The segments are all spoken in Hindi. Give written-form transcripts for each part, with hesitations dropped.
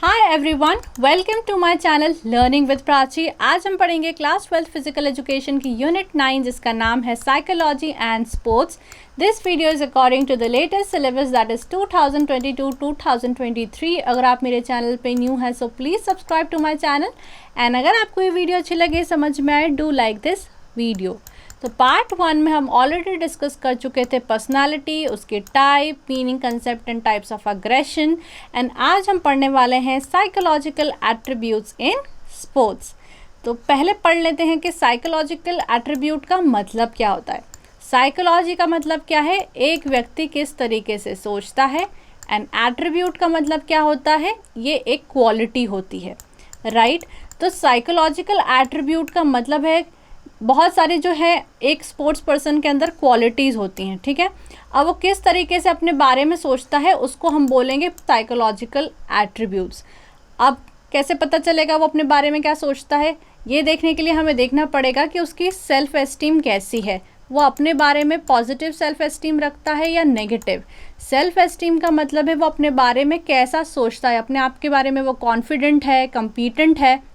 Hi everyone, welcome to my channel learning with Prachi. आज हम पढ़ेंगे क्लास 12 फिजिकल एजुकेशन की यूनिट 9 जिसका नाम है psychology and sports. This video is according to the latest syllabus that is 2022-2023। अगर आप मेरे चैनल पे न्यू हैं so please subscribe to my channel and अगर आपको ये वीडियो अच्छी लगे, समझ में आए, डू लाइक दिस वीडियो। तो पार्ट 1 में हम ऑलरेडी डिस्कस कर चुके थे पर्सनालिटी, उसके type, meaning, concept and types of aggression. And आज हम पढ़ने वाले हैं साइकोलॉजिकल एट्रीब्यूट्स इन स्पोर्ट्स। तो पहले पढ़ लेते हैं कि साइकोलॉजिकल एट्रीब्यूट का मतलब क्या होता है। साइकोलॉजी का मतलब क्या है, एक व्यक्ति किस तरीके से सोचता है। एंड एट्रीब्यूट का मतलब क्या होता है, ये एक क्वालिटी होती है, राइट। तो साइकोलॉजिकल एट्रीब्यूट का मतलब है बहुत सारे जो है एक स्पोर्ट्स पर्सन के अंदर क्वालिटीज़ होती हैं, ठीक है। अब वो किस तरीके से अपने बारे में सोचता है उसको हम बोलेंगे साइकोलॉजिकल एट्रीब्यूट्स। अब कैसे पता चलेगा वो अपने बारे में क्या सोचता है, ये देखने के लिए हमें देखना पड़ेगा कि उसकी सेल्फ एस्टीम कैसी है। वो अपने बारे में पॉजिटिव सेल्फ एस्टीम रखता है या नेगेटिव। सेल्फ एस्टीम का मतलब है वो अपने बारे में कैसा सोचता है, अपने आप के बारे में वो कॉन्फिडेंट है, कम्पिटेंट है,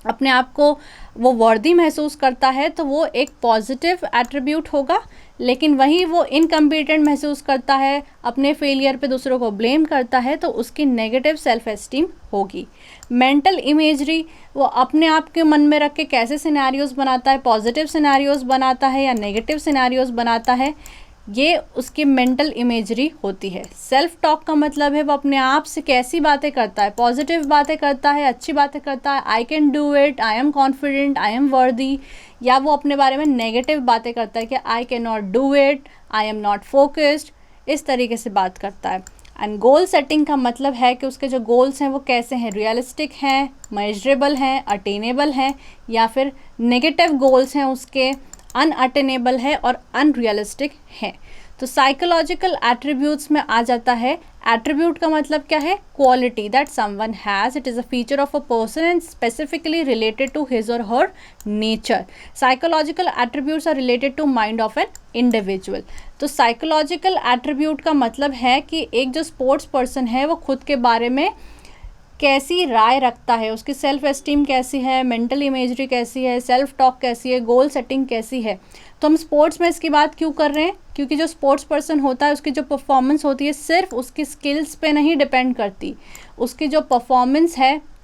अपने आप को वो वर्दी महसूस करता है, तो वो एक पॉजिटिव एट्रीब्यूट होगा। लेकिन वहीं वो इनकम्पिटेंट महसूस करता है, अपने फेलियर पे दूसरों को ब्लेम करता है, तो उसकी नेगेटिव सेल्फ एस्टीम होगी। मेंटल इमेजरी, वो अपने आप के मन में रख के कैसे सिनेरियोज़ बनाता है, पॉजिटिव सिनेरियोज़ बनाता है या नेगेटिव सिनेरियोज़ बनाता है, ये उसकी मेंटल इमेजरी होती है। सेल्फ टॉक का मतलब है वो अपने आप से कैसी बातें करता है, पॉजिटिव बातें करता है, अच्छी बातें करता है, I can do it, I am confident, I am वर्दी, या वो अपने बारे में नेगेटिव बातें करता है कि I can not do it, I am not focused, इस तरीके से बात करता है। एंड गोल सेटिंग का मतलब है कि उसके जो गोल्स हैं वो कैसे हैं, रियलिस्टिक हैं, मेजरेबल हैं, अटेनेबल हैं, या फिर नेगेटिव गोल्स हैं उसके, अनअटेनेबल है और अनरियलिस्टिक है। तो साइकोलॉजिकल एट्रीब्यूट्स में आ जाता है, एट्रीब्यूट का मतलब क्या है, quality that someone has, it is a feature of a person and specifically related to his or her nature. Psychological attributes are related to mind of an individual. तो साइकोलॉजिकल एट्रीब्यूट का मतलब है कि एक जो स्पोर्ट्स पर्सन है वो खुद के बारे में कैसी राय रखता है, उसकी सेल्फ एस्टीम कैसी है, मेंटल इमेजरी कैसी है, सेल्फ टॉक कैसी है, गोल सेटिंग कैसी है। तो हम स्पोर्ट्स में इसकी बात क्यों कर रहे हैं, क्योंकि जो स्पोर्ट्स पर्सन होता है उसकी जो परफॉर्मेंस होती है सिर्फ उसकी स्किल्स पे नहीं डिपेंड करती। उसकी जो परफॉर्मेंस है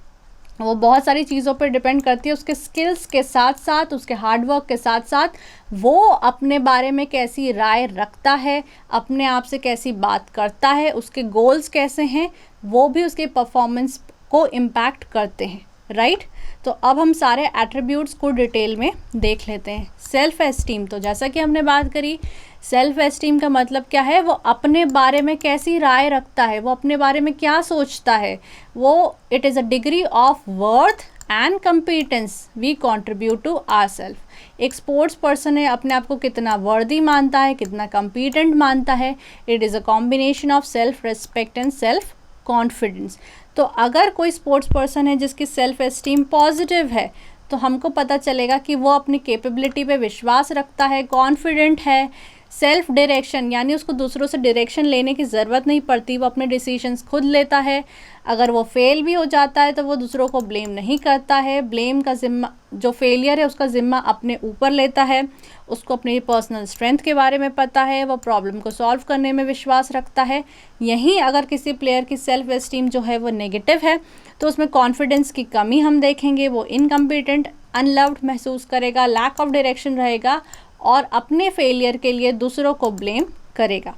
वो बहुत सारी चीज़ों पर डिपेंड करती है। उसके स्किल्स के साथ साथ, उसके हार्डवर्क के साथ साथ वो अपने बारे में कैसी राय रखता है, अपने आप से कैसी बात करता है, उसके गोल्स कैसे हैं, वो भी उसके परफॉर्मेंस को इम्पैक्ट करते हैं, राइट। तो अब हम सारे एट्रीब्यूट्स को डिटेल में देख लेते हैं। सेल्फ एस्टीम, तो जैसा कि हमने बात करी, सेल्फ एस्टीम का मतलब क्या है, वो अपने बारे में कैसी राय रखता है, वो अपने बारे में क्या सोचता है, वो it is a degree of worth and competence we contribute to our self. एक स्पोर्ट्स पर्सन है, अपने आप को कितना वर्दी मानता है, कितना कम्पिटेंट मानता है, it is a combination of self respect and self confidence. तो अगर कोई स्पोर्ट्स पर्सन है जिसकी सेल्फ एस्टीम पॉजिटिव है तो हमको पता चलेगा कि वो अपनी कैपेबिलिटी पे विश्वास रखता है, कॉन्फिडेंट है, सेल्फ डायरेक्शन यानी उसको दूसरों से डायरेक्शन लेने की ज़रूरत नहीं पड़ती, वो अपने डिसीजंस खुद लेता है। अगर वो फेल भी हो जाता है तो वो दूसरों को ब्लेम नहीं करता है, ब्लेम का ज़िम्मा, जो फेलियर है उसका ज़िम्मा अपने ऊपर लेता है। उसको अपनी पर्सनल स्ट्रेंथ के बारे में पता है, वो प्रॉब्लम को सॉल्व करने में विश्वास रखता है। यहीं अगर किसी प्लेयर की सेल्फ एस्टीम जो है वो नेगेटिव है तो उसमें कॉन्फिडेंस की कमी हम देखेंगे, वो इनकम्पिटेंट, अनलव्ड महसूस करेगा, लैक ऑफ डायरेक्शन रहेगा और अपने फेलियर के लिए दूसरों को ब्लेम करेगा।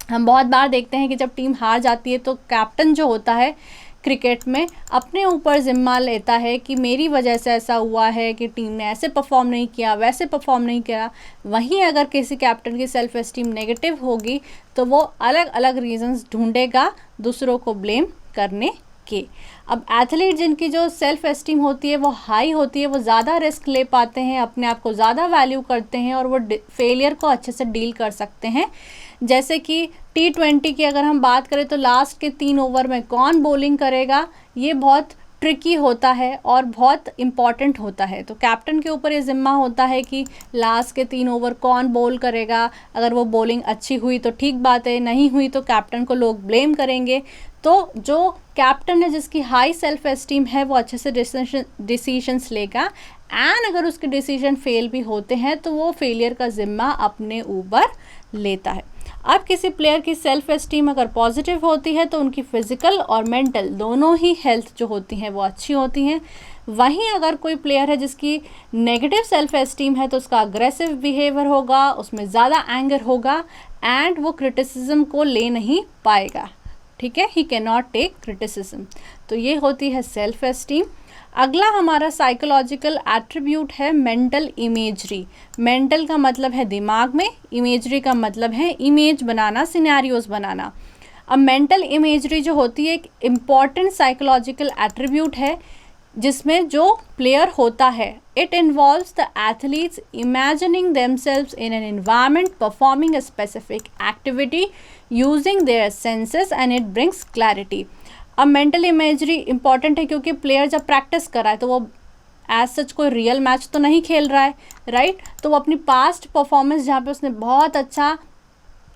हम बहुत बार देखते हैं कि जब टीम हार जाती है तो कैप्टन जो होता है क्रिकेट में अपने ऊपर ज़िम्मा लेता है कि मेरी वजह से ऐसा हुआ है कि टीम ने ऐसे परफॉर्म नहीं किया, वैसे परफॉर्म नहीं किया। वहीं अगर किसी कैप्टन की सेल्फ एस्टीम नेगेटिव होगी तो वो अलग अलग रीजंस ढूंढेगा दूसरों को ब्लेम करने के। अब एथलीट जिनकी जो सेल्फ एस्टीम होती है वो हाई होती है, वो ज़्यादा रिस्क ले पाते हैं, अपने आप को ज़्यादा वैल्यू करते हैं और वो फेलियर को अच्छे से डील कर सकते हैं। जैसे कि T20 की अगर हम बात करें तो लास्ट के 3 ओवर में कौन बॉलिंग करेगा, ये बहुत ट्रिकी होता है और बहुत इम्पॉर्टेंट होता है। तो कैप्टन के ऊपर ये ज़िम्मा होता है कि लास्ट के 3 ओवर कौन बॉल करेगा। अगर वो बॉलिंग अच्छी हुई तो ठीक बात है, नहीं हुई तो कैप्टन को लोग ब्लेम करेंगे। तो जो कैप्टन है जिसकी हाई सेल्फ एस्टीम है वो अच्छे से डिसीजंस लेगा, एंड अगर उसके डिसीजन फेल भी होते हैं तो वो फेलियर का ज़िम्मा अपने ऊपर लेता है। अब किसी प्लेयर की सेल्फ एस्टीम अगर पॉजिटिव होती है तो उनकी फिज़िकल और मेंटल दोनों ही हेल्थ जो होती हैं वो अच्छी होती हैं। वहीं अगर कोई प्लेयर है जिसकी नेगेटिव सेल्फ एस्टीम है तो उसका अग्रेसिव बिहेवियर होगा, उसमें ज़्यादा एंगर होगा, एंड वो क्रिटिसिज्म को ले नहीं पाएगा। ठीक है, he can not take criticism. तो ये होती है सेल्फ एस्टीम। अगला हमारा साइकोलॉजिकल एट्रीब्यूट है मेंटल इमेजरी। मेंटल का मतलब है दिमाग में, इमेजरी का मतलब है इमेज बनाना, सिनेरियोज बनाना। अब मेंटल इमेजरी जो होती है एक इम्पॉर्टेंट साइकोलॉजिकल एट्रीब्यूट है जिसमें जो प्लेयर होता है, it involves the athletes imagining themselves in an environment performing a specific activity using their senses and it brings clarity. अब मेंटल इमेजरी इंपॉर्टेंट है क्योंकि प्लेयर जब प्रैक्टिस कर रहा है तो वो एज सच कोई रियल मैच तो नहीं खेल रहा है, राइट। तो वो अपनी पास्ट परफॉर्मेंस जहाँ पे उसने बहुत अच्छा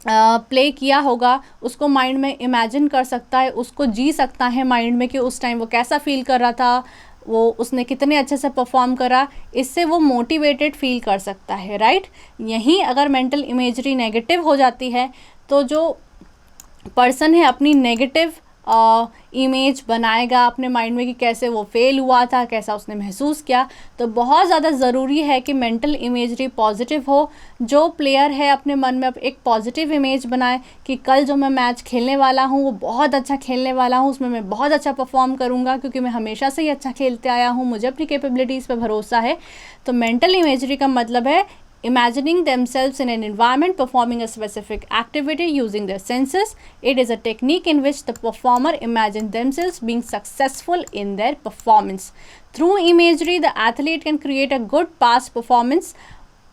प्ले किया होगा उसको माइंड में इमेजिन कर सकता है, उसको जी सकता है माइंड में कि उस टाइम वो कैसा फील कर रहा था, वो उसने कितने अच्छे से परफॉर्म करा, इससे वो मोटिवेटेड फील कर सकता है, राइट। यहीं अगर मेंटल इमेजरी नेगेटिव हो जाती है तो जो पर्सन है अपनी नेगेटिव इमेज बनाएगा अपने माइंड में कि कैसे वो फेल हुआ था, कैसा उसने महसूस किया। तो बहुत ज़्यादा ज़रूरी है कि मेंटल इमेजरी पॉजिटिव हो। जो प्लेयर है अपने मन में एक पॉजिटिव इमेज बनाए कि कल जो मैं मैच खेलने वाला हूँ वो बहुत अच्छा खेलने वाला हूँ, उसमें मैं बहुत अच्छा परफॉर्म करूँगा क्योंकि मैं हमेशा से ही अच्छा खेलते आया हूँ, मुझे अपनी कैपेबिलिटीज़ पर भरोसा है। तो मेंटल इमेजरी का मतलब है imagining themselves in an environment performing a specific activity using their senses. It is a technique in which the performer imagines themselves being successful in their performance. Through imagery, the athlete can create a good past performance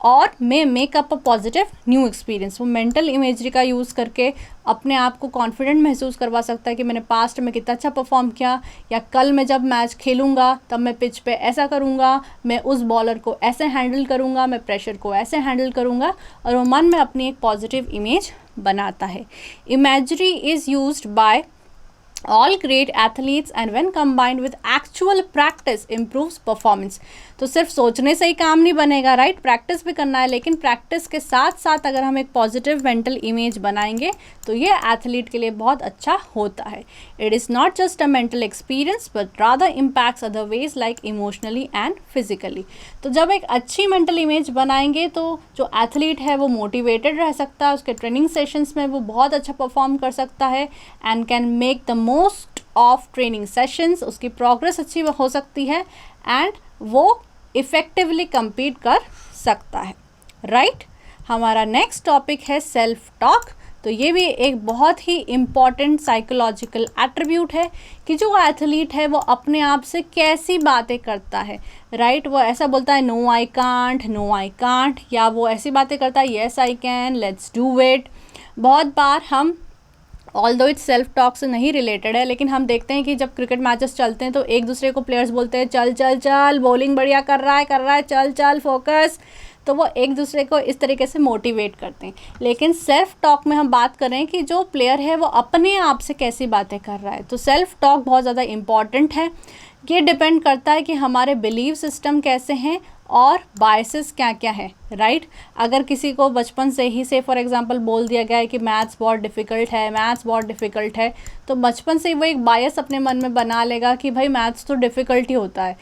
और may make up a positive new experience. वो मेंटल इमेजरी का यूज़ करके अपने आप को कॉन्फिडेंट महसूस करवा सकता है कि मैंने पास्ट में कितना अच्छा परफॉर्म किया, या कल मैं जब मैच खेलूँगा तब मैं पिच पे ऐसा करूँगा, मैं उस बॉलर को ऐसे हैंडल करूँगा, मैं प्रेशर को ऐसे हैंडल करूँगा, और वो मन में अपनी एक पॉजिटिव इमेज बनाता है। Imagery is used by all great athletes and when combined with actual practice improves performance। तो सिर्फ सोचने से ही काम नहीं बनेगा, राइट, प्रैक्टिस भी करना है, लेकिन प्रैक्टिस के साथ साथ अगर हम एक पॉजिटिव मेंटल इमेज बनाएंगे तो ये एथलीट के लिए बहुत अच्छा होता है। It is not just a mental experience but rather impacts other ways like emotionally and physically. तो जब एक अच्छी मेंटल इमेज बनाएंगे तो जो एथलीट है वो मोटिवेटेड रह सकता है, उसके ट्रेनिंग सेशंस में वो बहुत अच्छा परफॉर्म कर सकता है and can make the most of training sessions, उसकी प्रोग्रेस अच्छी हो सकती है एंड वो इफ़ेक्टिवली compete कर सकता है, राइट। हमारा नेक्स्ट टॉपिक है सेल्फ टॉक। तो ये भी एक बहुत ही इम्पॉर्टेंट साइकोलॉजिकल एट्रीब्यूट है कि जो एथलीट है वो अपने आप से कैसी बातें करता है, राइट। वो ऐसा बोलता है नो आई कांट, या वो ऐसी बातें करता है yes I can, let's do it. बहुत बार हम ऑल्दो इट सेल्फ टॉक से नहीं रिलेटेड है, लेकिन हम देखते हैं कि जब क्रिकेट मैचेस चलते हैं तो एक दूसरे को प्लेयर्स बोलते हैं चल चल चल, बॉलिंग बढ़िया कर रहा है, चल चल फोकस। तो वो एक दूसरे को इस तरीके से मोटिवेट करते हैं। लेकिन सेल्फ टॉक में हम बात करें कि जो प्लेयर है वो अपने आप से कैसी बातें कर रहा है। तो सेल्फ टॉक बहुत ज़्यादा इम्पॉर्टेंट है। ये डिपेंड करता है कि हमारे बिलीव सिस्टम कैसे हैं और बायसेस क्या क्या है, राइट। अगर किसी को बचपन से ही से फॉर एग्जांपल बोल दिया गया है कि मैथ्स बहुत डिफ़िकल्ट है, तो बचपन से ही वो एक बायस अपने मन में बना लेगा कि भाई मैथ्स तो डिफ़िकल्ट ही होता है।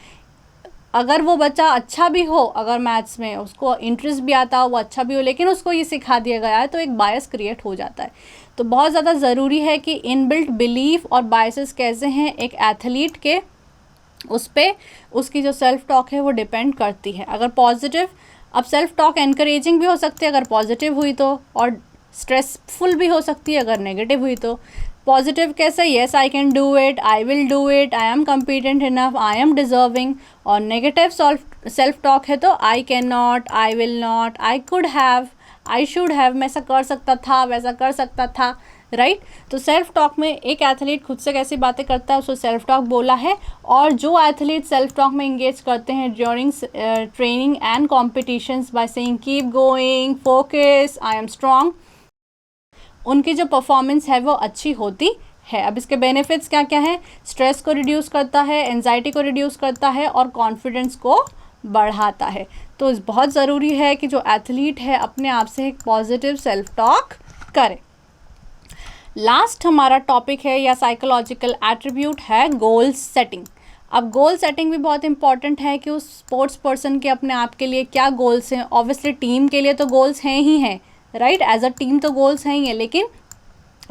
अगर वो बच्चा अच्छा भी हो, अगर मैथ्स में उसको इंटरेस्ट भी आता हो, वो अच्छा भी हो, लेकिन उसको ये सिखा दिया गया है तो एक बायस क्रिएट हो जाता है। तो बहुत ज़्यादा ज़रूरी है कि इनबिल्ट बिलीफ और बायसेस कैसे हैं एक एथलीट के, उस पर उसकी जो सेल्फ टॉक है वो डिपेंड करती है। अगर पॉजिटिव, अब सेल्फ टॉक एनकरेजिंग भी हो सकती है अगर पॉजिटिव हुई तो, और स्ट्रेसफुल भी हो सकती है अगर नेगेटिव हुई तो। पॉजिटिव कैसे, yes I can do it, I will do it, I am competent enough, I am deserving. और नेगेटिव सेल्फ टॉक है तो I can not, I will not, I could have, I should have, मैं ऐसा कर सकता था, वैसा कर सकता था, राइट। तो सेल्फ टॉक में एक एथलीट खुद से कैसी बातें करता है उसको सेल्फ टॉक बोला है। और जो एथलीट सेल्फ टॉक में इंगेज करते हैं during training and competitions by saying keep going, focus, I am strong, उनकी जो परफॉर्मेंस है वो अच्छी होती है। अब इसके बेनिफिट्स क्या क्या हैं? स्ट्रेस को रिड्यूस करता है, एंजाइटी को रिड्यूस करता है और कॉन्फिडेंस को बढ़ाता है। तो बहुत ज़रूरी है कि जो एथलीट है अपने आप से एक पॉजिटिव सेल्फ टॉक करे। लास्ट हमारा टॉपिक है या साइकोलॉजिकल एट्रीब्यूट है गोल सेटिंग। अब गोल सेटिंग भी बहुत इंपॉर्टेंट है कि उस स्पोर्ट्स पर्सन के अपने आप के लिए क्या गोल्स हैं। ऑब्वियसली टीम के लिए तो गोल्स हैं ही हैं, राइट, एज अ टीम तो गोल्स हैं ही हैं, लेकिन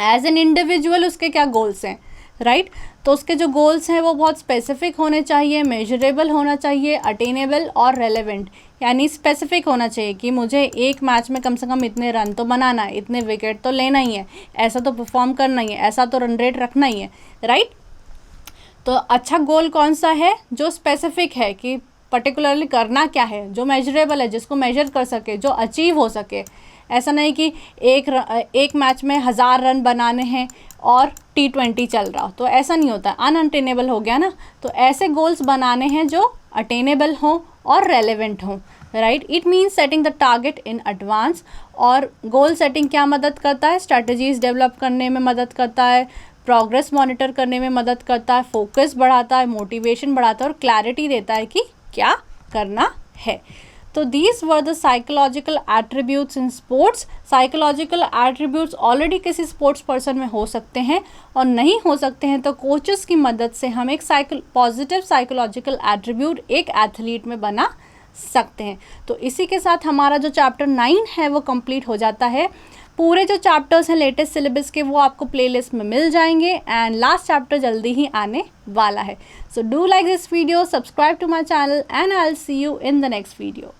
एज एन इंडिविजुअल उसके क्या गोल्स हैं, राइट। तो उसके जो गोल्स हैं वो बहुत स्पेसिफिक होने चाहिए, मेजरेबल होना चाहिए, अटेनेबल और रेलेवेंट, यानी स्पेसिफिक होना चाहिए कि मुझे एक मैच में कम से कम इतने रन तो बनाना है, इतने विकेट तो लेना ही है, ऐसा तो परफॉर्म करना ही है, ऐसा तो रन रेट रखना ही है, राइट। तो अच्छा गोल कौन सा है? जो स्पेसिफिक है कि पर्टिकुलरली करना क्या है, जो मेजरेबल है, जिसको मेजर कर सके, जो अचीव हो सके। ऐसा नहीं कि एक मैच में 1000 रन बनाने हैं और T20 चल रहा हो, तो ऐसा नहीं होता, अनअटेनेबल हो गया ना। तो ऐसे गोल्स बनाने हैं जो अटेनेबल हों और रेलेवेंट हों, right. It means setting the target in advance. और गोल सेटिंग क्या मदद करता है? स्ट्रैटेजीज डेवलप करने में मदद करता है, प्रोग्रेस मॉनिटर करने में मदद करता है, फोकस बढ़ाता है, मोटिवेशन बढ़ाता है और क्लैरिटी देता है कि क्या करना है। तो these were the psychological attributes in sports. Psychological attributes already किसी स्पोर्ट्स पर्सन में हो सकते हैं और नहीं हो सकते हैं तो कोचेस की मदद से हम एक पॉजिटिव साइकोलॉजिकल एट्रीब्यूट एक एथलीट में बना सकते हैं। तो इसी के साथ हमारा जो चैप्टर 9 है वो कंप्लीट हो जाता है। पूरे जो चैप्टर्स हैं लेटेस्ट सिलेबस के वो आपको प्लेलिस्ट में मिल जाएंगे एंड लास्ट चैप्टर जल्दी ही आने वाला है। So do like this video, subscribe to my channel and I will see you in the next video.